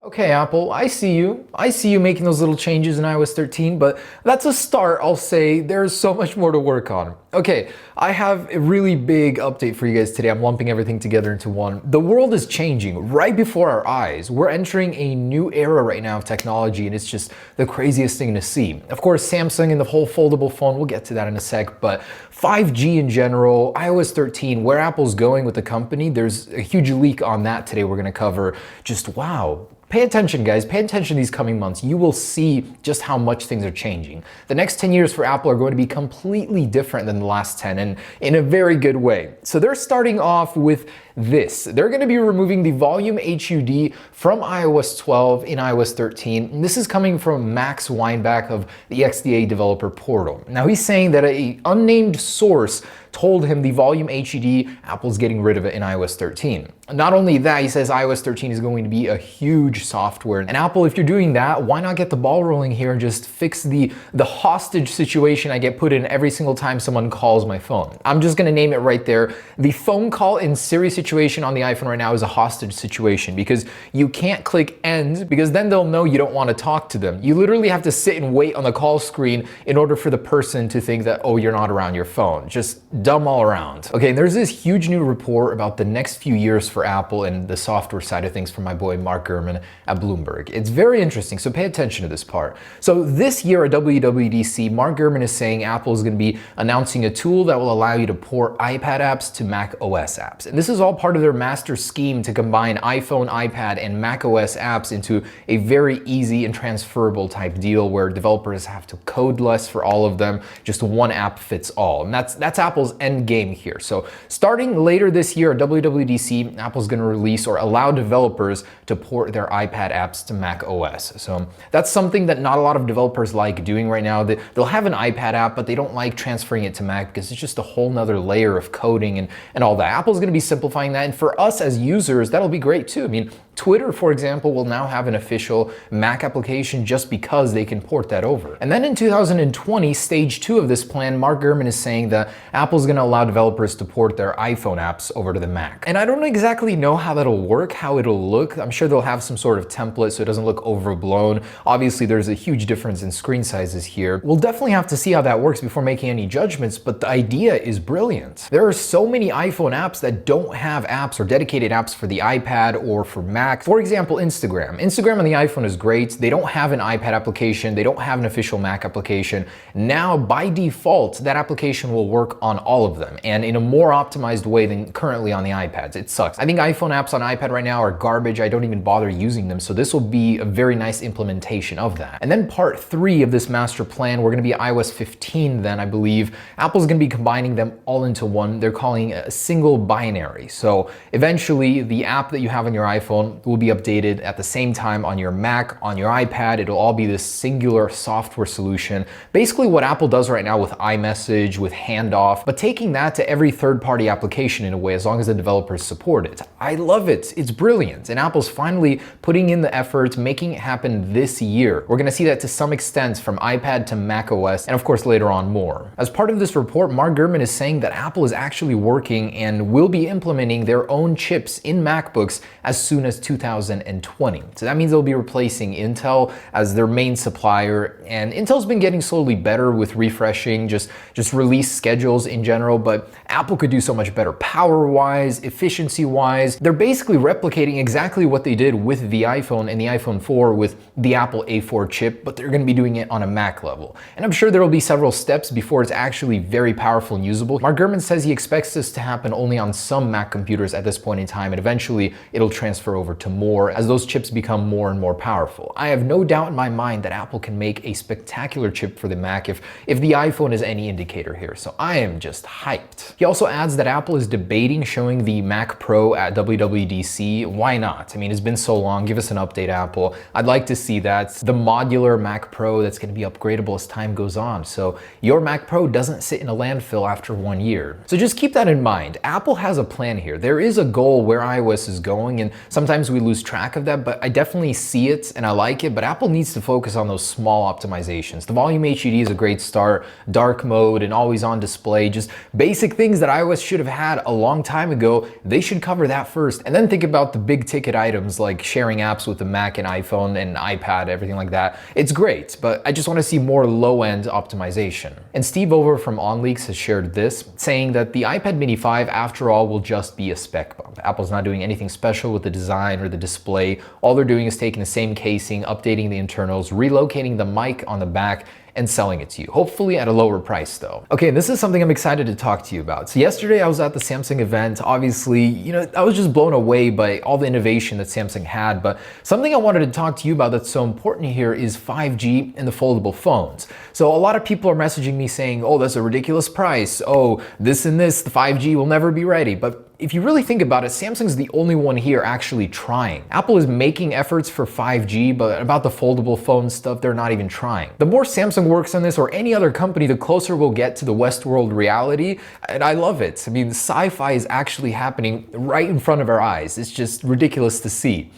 Okay, Apple, I see you. I see you making those little changes in iOS 13, but that's a start, I'll say. There's so much more to work on. Okay, I have a really big update for you guys today. I'm lumping everything together into one. The world is changing right before our eyes. We're entering a new era right now of technology, and it's just the craziest thing to see. Of course, Samsung and the whole foldable phone, we'll get to that in a sec, but 5G in general, iOS 13, where Apple's going with the company, there's a huge leak on that today we're gonna cover. Just wow. Pay attention, guys. Pay attention these coming months. You will see just how much things are changing. The next 10 years for Apple are going to be completely different than the last 10, and in a very good way. So they're starting off with this. They're going to be removing the volume HUD from iOS 12 in iOS 13. And this is coming from Max Weinbach of the XDA developer portal. Now he's saying that an unnamed source told him the volume HUD, Apple's getting rid of it in iOS 13. Not only that, he says iOS 13 is going to be a huge software. And Apple, if you're doing that, why not get the ball rolling here and just fix the hostage situation I get put in every single time someone calls my phone? I'm just gonna name it right there. The phone call in Siri situation on the iPhone right now is a hostage situation because you can't click end because then they'll know you don't want to talk to them. You literally have to sit and wait on the call screen in order for the person to think that, oh, you're not around your phone. Just dumb all around. Okay, and there's this huge new report about the next few years for Apple and the software side of things from my boy Mark Gurman at Bloomberg. It's very interesting, so pay attention to this part. So this year at WWDC, Mark Gurman is saying Apple is going to be announcing a tool that will allow you to port iPad apps to Mac OS apps. And this is all part of their master scheme to combine iPhone, iPad, and Mac OS apps into a very easy and transferable type deal where developers have to code less for all of them. Just one app fits all. And that's Apple's end game here. So starting later this year at WWDC, Apple's going to release or allow developers to port their iPad apps to Mac OS. So that's something that not a lot of developers like doing right now. They'll have an iPad app, but they don't like transferring it to Mac because it's just a whole nother layer of coding and all that. Apple's going to be simplifying that. And for us as users, that'll be great too. I mean, Twitter, for example, will now have an official Mac application just because they can port that over. And then in 2020, stage 2 of this plan, Mark Gurman is saying that Apple's going to allow developers to port their iPhone apps over to the Mac. And I don't exactly know how that'll work, how it'll look. I'm sure they'll have some sort of template so it doesn't look overblown. Obviously, there's a huge difference in screen sizes here. We'll definitely have to see how that works before making any judgments, but the idea is brilliant. There are so many iPhone apps that don't have apps or dedicated apps for the iPad or for Mac. For example, Instagram. Instagram on the iPhone is great. They don't have an iPad application. They don't have an official Mac application. Now, by default, that application will work on all of them and in a more optimized way than currently on the iPads. It sucks. I think iPhone apps on iPad right now are garbage. I don't even bother using them. So this will be a very nice implementation of that. And then part 3 of this master plan, we're going to be iOS 15 then, I believe. Apple's going to be combining them all into one. They're calling it a single binary. So eventually, the app that you have on your iPhone will be updated at the same time on your Mac, on your iPad. It'll all be this singular software solution. Basically what Apple does right now with iMessage, with Handoff, but taking that to every third-party application in a way as long as the developers support it. I love it. It's brilliant. And Apple's finally putting in the effort, making it happen this year. We're going to see that to some extent from iPad to Mac OS, and of course later on more. As part of this report, Mark Gurman is saying that Apple is actually working and will be implementing their own chips in MacBooks as soon as 2020. So that means they'll be replacing Intel as their main supplier, and Intel's been getting slowly better with refreshing just release schedules in general, but Apple could do so much better power-wise, efficiency-wise. They're basically replicating exactly what they did with the iPhone and the iPhone 4 with the Apple A4 chip, but they're going to be doing it on a Mac level. And I'm sure there will be several steps before it's actually very powerful and usable. Mark Gurman says he expects this to happen only on some Mac computers at this point in time, and eventually it'll transfer over to more as those chips become more and more powerful. I have no doubt in my mind that Apple can make a spectacular chip for the Mac if the iPhone is any indicator here, so I am just hyped. He also adds that Apple is debating showing the Mac Pro at WWDC. Why not? I mean, it's been so long. Give us an update, Apple. I'd like to see that. The modular Mac Pro that's going to be upgradable as time goes on, so your Mac Pro doesn't sit in a landfill after 1 year. So just keep that in mind. Apple has a plan here. There is a goal where iOS is going, and sometimes we lose track of that, but I definitely see it and I like it, but Apple needs to focus on those small optimizations. The volume HUD is a great start, dark mode and always on display, just basic things that iOS should have had a long time ago. They should cover that first, and then think about the big ticket items like sharing apps with the Mac and iPhone and iPad, everything like that. It's great, but I just want to see more low-end optimization. And Steve Over from OnLeaks has shared this, saying that the iPad mini 5 after all will just be a spec bump. Apple's not doing anything special with the design or the display. All they're doing is taking the same casing, updating the internals, relocating the mic on the back, and selling it to you, hopefully at a lower price though. Okay, and this is something I'm excited to talk to you about. So yesterday I was at the Samsung event. Obviously, I was just blown away by all the innovation that Samsung had, but something I wanted to talk to you about that's so important here is 5G and the foldable phones. So a lot of people are messaging me saying, oh, that's a ridiculous price. Oh, this and this, the 5G will never be ready. But if you really think about it, Samsung's the only one here actually trying. Apple is making efforts for 5G, but about the foldable phone stuff, they're not even trying. The more Samsung works on this or any other company, the closer we'll get to the Westworld reality, and I love it. I mean, sci-fi is actually happening right in front of our eyes. It's just ridiculous to see.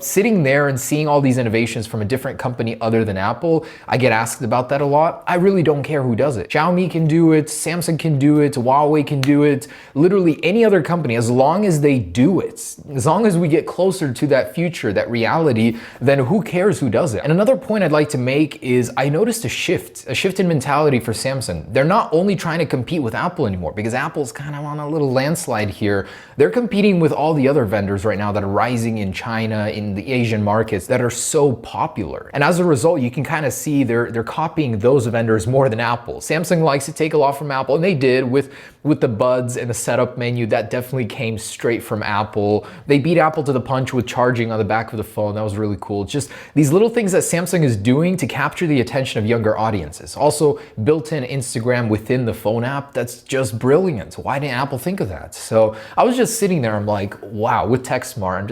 Sitting there and seeing all these innovations from a different company other than Apple, I get asked about that a lot. I really don't care who does it. Xiaomi can do it, Samsung can do it, Huawei can do it, literally any other company, as long as they do it, as long as we get closer to that future, that reality, then who cares who does it? And another point I'd like to make is I noticed a shift in mentality for Samsung. They're not only trying to compete with Apple anymore, because Apple's kind of on a little landslide here. They're competing with all the other vendors right now that are rising in China, in the Asian markets that are so popular. And as a result, you can kind of see they're copying those vendors more than Apple. Samsung likes to take a lot from Apple, and they did with the buds and the setup menu. That definitely came straight from Apple. They beat Apple to the punch with charging on the back of the phone. That was really cool. Just these little things that Samsung is doing to capture the attention of younger audiences. Also, built-in Instagram within the phone app, that's just brilliant. Why didn't Apple think of that? So I was just sitting there, I'm like, wow, with TechSmart, I'm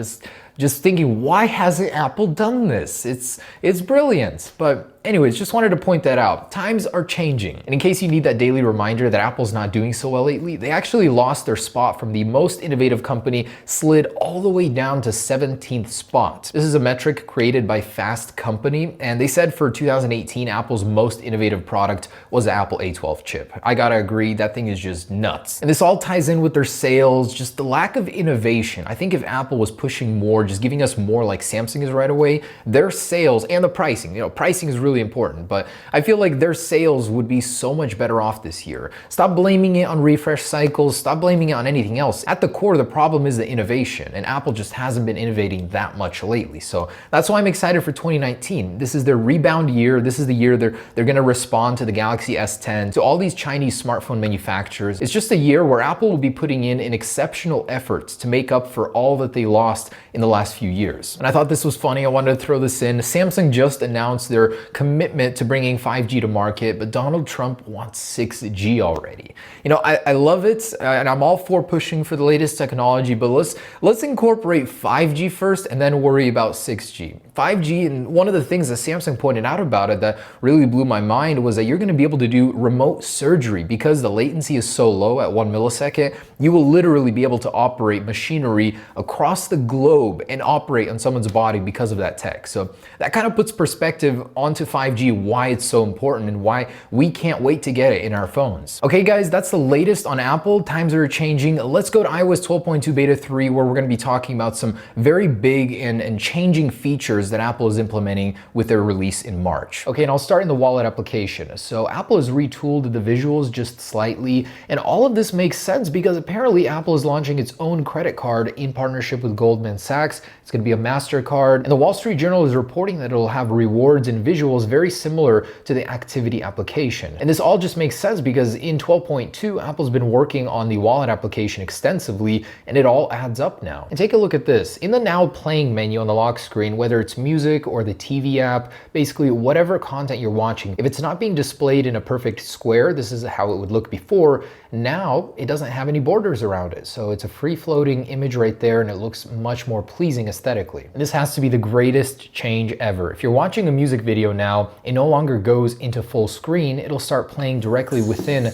just thinking, why hasn't Apple done this? It's brilliant. But anyways, just wanted to point that out. Times are changing. And in case you need that daily reminder that Apple's not doing so well lately, they actually lost their spot from the most innovative company, slid all the way down to 17th spot. This is a metric created by Fast Company, and they said for 2018, Apple's most innovative product was the Apple A12 chip. I gotta agree, that thing is just nuts. And this all ties in with their sales, just the lack of innovation. I think if Apple was pushing more, just giving us more like Samsung is right away, their sales and the pricing, pricing is really important, but I feel like their sales would be so much better off this year. Stop blaming it on refresh cycles, stop blaming it on anything else. At the core, the problem is the innovation, and Apple just hasn't been innovating that much lately. So that's why I'm excited for 2019. This is their rebound year. This is the year they're gonna respond to the Galaxy S10, to all these Chinese smartphone manufacturers. It's just a year where Apple will be putting in an exceptional effort to make up for all that they lost in the last few years. And I thought this was funny. I wanted to throw this in. Samsung just announced their commitment to bringing 5G to market, but Donald Trump wants 6G already. I love it, and I'm all for pushing for the latest technology, but let's incorporate 5G first and then worry about 6G. 5G, and one of the things that Samsung pointed out about it that really blew my mind was that you're gonna be able to do remote surgery. Because the latency is so low at 1 millisecond, you will literally be able to operate machinery across the globe and operate on someone's body because of that tech. So that kind of puts perspective onto 5G, why it's so important and why we can't wait to get it in our phones. Okay guys, that's the latest on Apple. Times are changing. Let's go to iOS 12.2 Beta 3, where we're gonna be talking about some very big and changing features that Apple is implementing with their release in March. Okay, and I'll start in the wallet application. So Apple has retooled the visuals just slightly, and all of this makes sense because apparently Apple is launching its own credit card in partnership with Goldman Sachs. It's gonna be a MasterCard, and the Wall Street Journal is reporting that it'll have rewards and visuals very similar to the activity application. And this all just makes sense because in 12.2, Apple's been working on the wallet application extensively, and it all adds up now. And take a look at this. In the Now Playing menu on the lock screen, whether it's music or the TV app, basically whatever content you're watching, if it's not being displayed in a perfect square, this is how it would look before, now it doesn't have any borders around it. So it's a free-floating image right there, and it looks much more pleasing aesthetically. And this has to be the greatest change ever. If you're watching a music video now, it no longer goes into full screen, it'll start playing directly within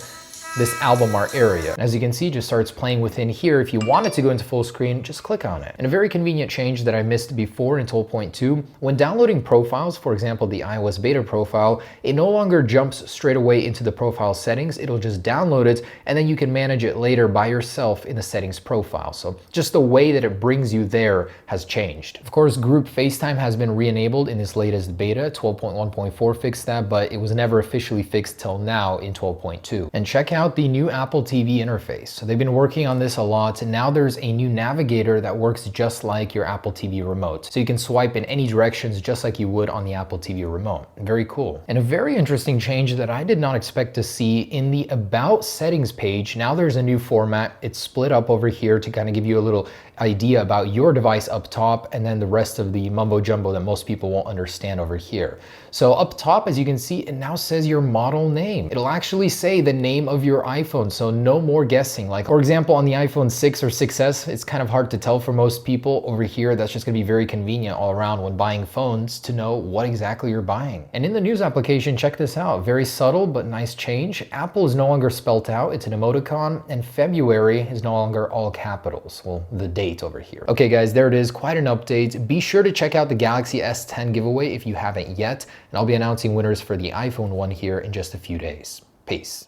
this album art area. As you can see, it just starts playing within here. If you want it to go into full screen, just click on it. And a very convenient change that I missed before in 12.2, when downloading profiles, for example, the iOS beta profile, it no longer jumps straight away into the profile settings. It'll just download it, and then you can manage it later by yourself in the settings profile. So just the way that it brings you there has changed. Of course, group FaceTime has been re-enabled in this latest beta. 12.1.4 fixed that, but it was never officially fixed till now in 12.2. And check out the new Apple TV interface. So they've been working on this a lot, and now there's a new navigator that works just like your Apple TV remote. So you can swipe in any directions just like you would on the Apple TV remote. Very cool. And a very interesting change that I did not expect to see in the About settings page. Now there's a new format. It's split up over here to kind of give you a little idea about your device up top, and then the rest of the mumbo jumbo that most people won't understand over here. So up top, as you can see, it now says your model name. It'll actually say the name of your iPhone, so no more guessing. Like, for example, on the iPhone 6 or 6S, it's kind of hard to tell for most people. Over here, that's just gonna be very convenient all around when buying phones to know what exactly you're buying. And in the news application, check this out. Very subtle, but nice change. Apple is no longer spelt out, it's an emoticon, and February is no longer all capitals. Well, the date over here. Okay guys, there it is, quite an update. Be sure to check out the Galaxy S10 giveaway if you haven't yet, and I'll be announcing winners for the iPhone one here in just a few days. Peace.